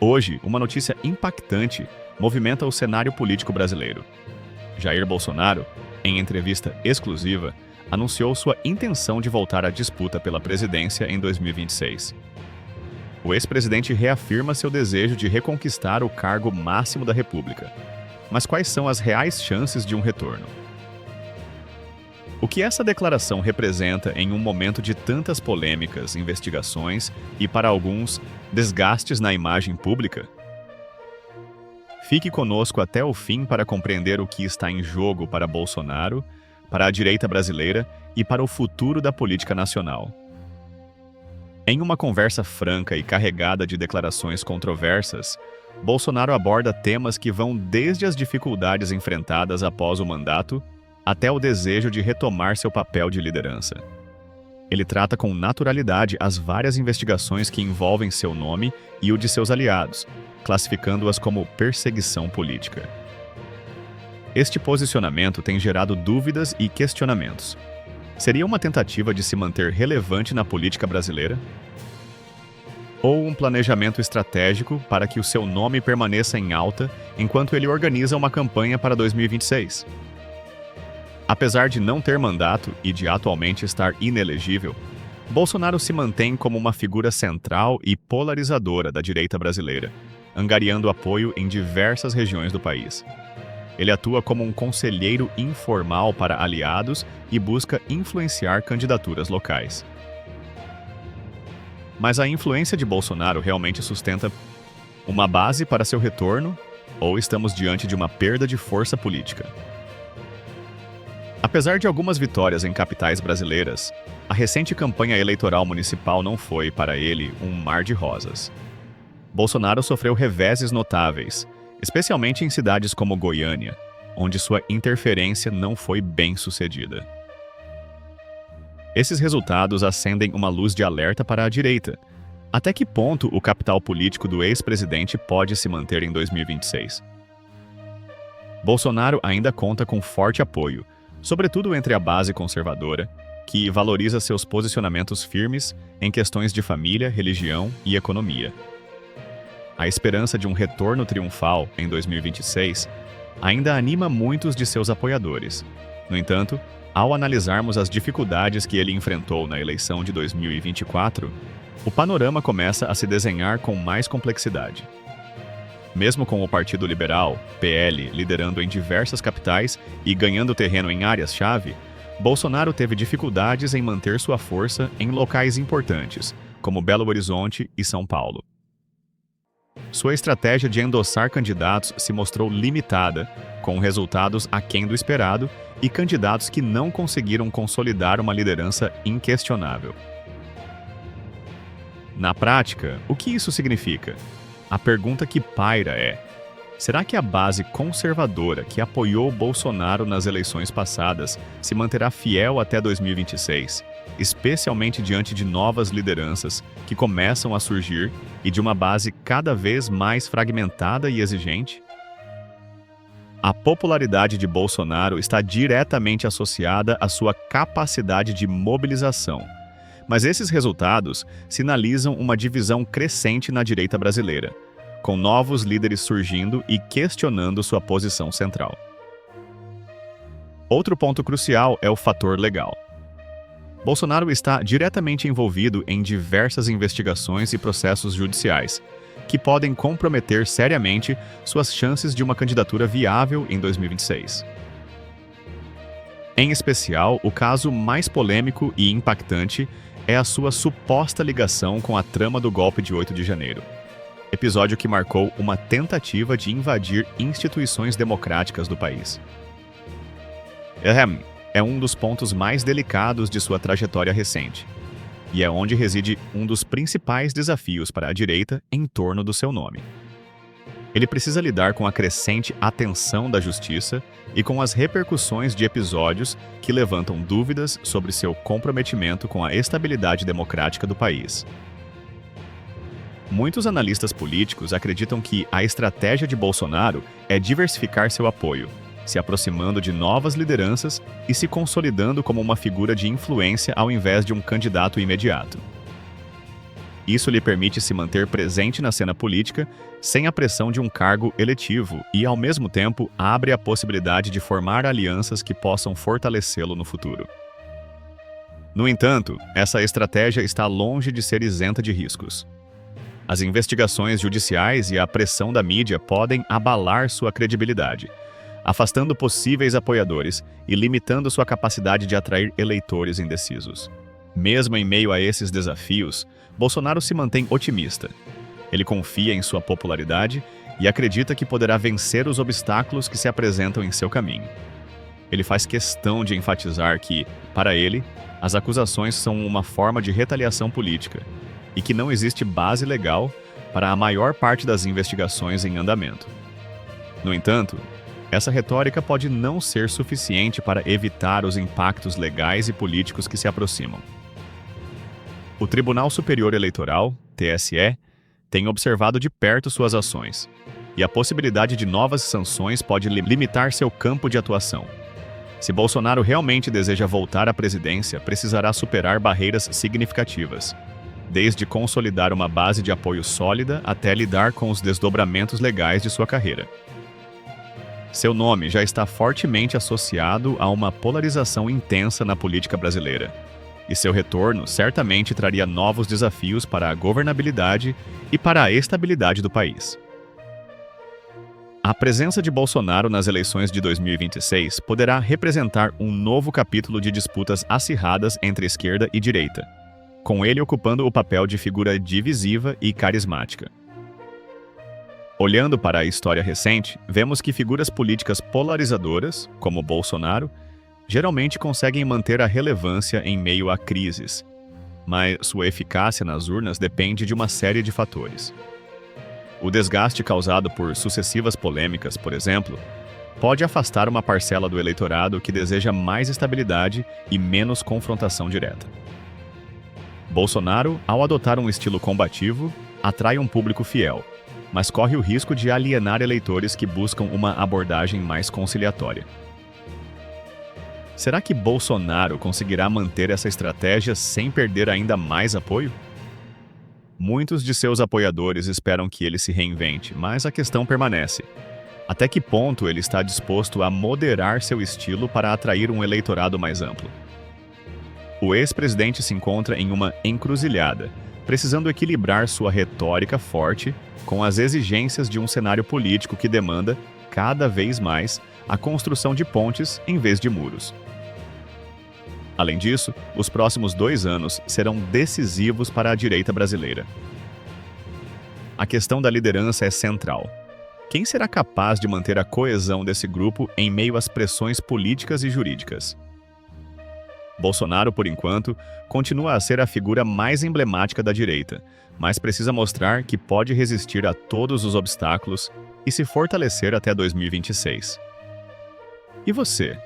Hoje, uma notícia impactante movimenta o cenário político brasileiro. Jair Bolsonaro, em entrevista exclusiva, anunciou sua intenção de voltar à disputa pela presidência em 2026. O ex-presidente reafirma seu desejo de reconquistar o cargo máximo da República. Mas quais são as reais chances de um retorno? O que essa declaração representa em um momento de tantas polêmicas, investigações e, para alguns, desgastes na imagem pública? Fique conosco até o fim para compreender o que está em jogo para Bolsonaro, para a direita brasileira e para o futuro da política nacional. Em uma conversa franca e carregada de declarações controversas, Bolsonaro aborda temas que vão desde as dificuldades enfrentadas após o mandato até o desejo de retomar seu papel de liderança. Ele trata com naturalidade as várias investigações que envolvem seu nome e o de seus aliados, classificando-as como perseguição política. Este posicionamento tem gerado dúvidas e questionamentos. Seria uma tentativa de se manter relevante na política brasileira? Ou um planejamento estratégico para que o seu nome permaneça em alta enquanto ele organiza uma campanha para 2026? Apesar de não ter mandato e de atualmente estar inelegível, Bolsonaro se mantém como uma figura central e polarizadora da direita brasileira, angariando apoio em diversas regiões do país. Ele atua como um conselheiro informal para aliados e busca influenciar candidaturas locais. Mas a influência de Bolsonaro realmente sustenta uma base para seu retorno, ou estamos diante de uma perda de força política? Apesar de algumas vitórias em capitais brasileiras, a recente campanha eleitoral municipal não foi, para ele, um mar de rosas. Bolsonaro sofreu reveses notáveis, especialmente em cidades como Goiânia, onde sua interferência não foi bem sucedida. Esses resultados acendem uma luz de alerta para a direita. Até que ponto o capital político do ex-presidente pode se manter em 2026? Bolsonaro ainda conta com forte apoio, sobretudo entre a base conservadora, que valoriza seus posicionamentos firmes em questões de família, religião e economia. A esperança de um retorno triunfal em 2026 ainda anima muitos de seus apoiadores. No entanto, ao analisarmos as dificuldades que ele enfrentou na eleição de 2024, o panorama começa a se desenhar com mais complexidade. Mesmo com o Partido Liberal, PL, liderando em diversas capitais e ganhando terreno em áreas-chave, Bolsonaro teve dificuldades em manter sua força em locais importantes, como Belo Horizonte e São Paulo. Sua estratégia de endossar candidatos se mostrou limitada, com resultados aquém do esperado e candidatos que não conseguiram consolidar uma liderança inquestionável. Na prática, o que isso significa? A pergunta que paira é: será que a base conservadora que apoiou Bolsonaro nas eleições passadas se manterá fiel até 2026, especialmente diante de novas lideranças que começam a surgir e de uma base cada vez mais fragmentada e exigente? A popularidade de Bolsonaro está diretamente associada à sua capacidade de mobilização. Mas esses resultados sinalizam uma divisão crescente na direita brasileira, com novos líderes surgindo e questionando sua posição central. Outro ponto crucial é o fator legal. Bolsonaro está diretamente envolvido em diversas investigações e processos judiciais, que podem comprometer seriamente suas chances de uma candidatura viável em 2026. Em especial, o caso mais polêmico e impactante é a sua suposta ligação com a trama do golpe de 8 de janeiro. Episódio que marcou uma tentativa de invadir instituições democráticas do país. É um dos pontos mais delicados de sua trajetória recente, e é onde reside um dos principais desafios para a direita em torno do seu nome. Ele precisa lidar com a crescente atenção da justiça e com as repercussões de episódios que levantam dúvidas sobre seu comprometimento com a estabilidade democrática do país. Muitos analistas políticos acreditam que a estratégia de Bolsonaro é diversificar seu apoio, se aproximando de novas lideranças e se consolidando como uma figura de influência ao invés de um candidato imediato. Isso lhe permite se manter presente na cena política sem a pressão de um cargo eletivo e, ao mesmo tempo, abre a possibilidade de formar alianças que possam fortalecê-lo no futuro. No entanto, essa estratégia está longe de ser isenta de riscos. As investigações judiciais e a pressão da mídia podem abalar sua credibilidade, afastando possíveis apoiadores e limitando sua capacidade de atrair eleitores indecisos. Mesmo em meio a esses desafios, Bolsonaro se mantém otimista. Ele confia em sua popularidade e acredita que poderá vencer os obstáculos que se apresentam em seu caminho. Ele faz questão de enfatizar que, para ele, as acusações são uma forma de retaliação política e que não existe base legal para a maior parte das investigações em andamento. No entanto, essa retórica pode não ser suficiente para evitar os impactos legais e políticos que se aproximam. O Tribunal Superior Eleitoral, TSE, tem observado de perto suas ações, e a possibilidade de novas sanções pode limitar seu campo de atuação. Se Bolsonaro realmente deseja voltar à presidência, precisará superar barreiras significativas, desde consolidar uma base de apoio sólida até lidar com os desdobramentos legais de sua carreira. Seu nome já está fortemente associado a uma polarização intensa na política brasileira, e seu retorno certamente traria novos desafios para a governabilidade e para a estabilidade do país. A presença de Bolsonaro nas eleições de 2026 poderá representar um novo capítulo de disputas acirradas entre esquerda e direita, com ele ocupando o papel de figura divisiva e carismática. Olhando para a história recente, vemos que figuras políticas polarizadoras, como Bolsonaro, geralmente conseguem manter a relevância em meio a crises, mas sua eficácia nas urnas depende de uma série de fatores. O desgaste causado por sucessivas polêmicas, por exemplo, pode afastar uma parcela do eleitorado que deseja mais estabilidade e menos confrontação direta. Bolsonaro, ao adotar um estilo combativo, atrai um público fiel, mas corre o risco de alienar eleitores que buscam uma abordagem mais conciliatória. Será que Bolsonaro conseguirá manter essa estratégia sem perder ainda mais apoio? Muitos de seus apoiadores esperam que ele se reinvente, mas a questão permanece. Até que ponto ele está disposto a moderar seu estilo para atrair um eleitorado mais amplo? O ex-presidente se encontra em uma encruzilhada, precisando equilibrar sua retórica forte com as exigências de um cenário político que demanda, cada vez mais, a construção de pontes em vez de muros. Além disso, os próximos 2 anos serão decisivos para a direita brasileira. A questão da liderança é central. Quem será capaz de manter a coesão desse grupo em meio às pressões políticas e jurídicas? Bolsonaro, por enquanto, continua a ser a figura mais emblemática da direita, mas precisa mostrar que pode resistir a todos os obstáculos e se fortalecer até 2026. E você?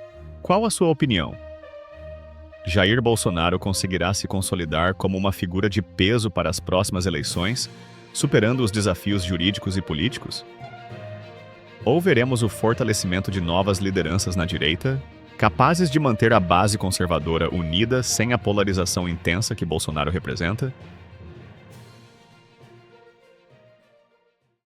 Qual a sua opinião? Jair Bolsonaro conseguirá se consolidar como uma figura de peso para as próximas eleições, superando os desafios jurídicos e políticos? Ou veremos o fortalecimento de novas lideranças na direita, capazes de manter a base conservadora unida sem a polarização intensa que Bolsonaro representa?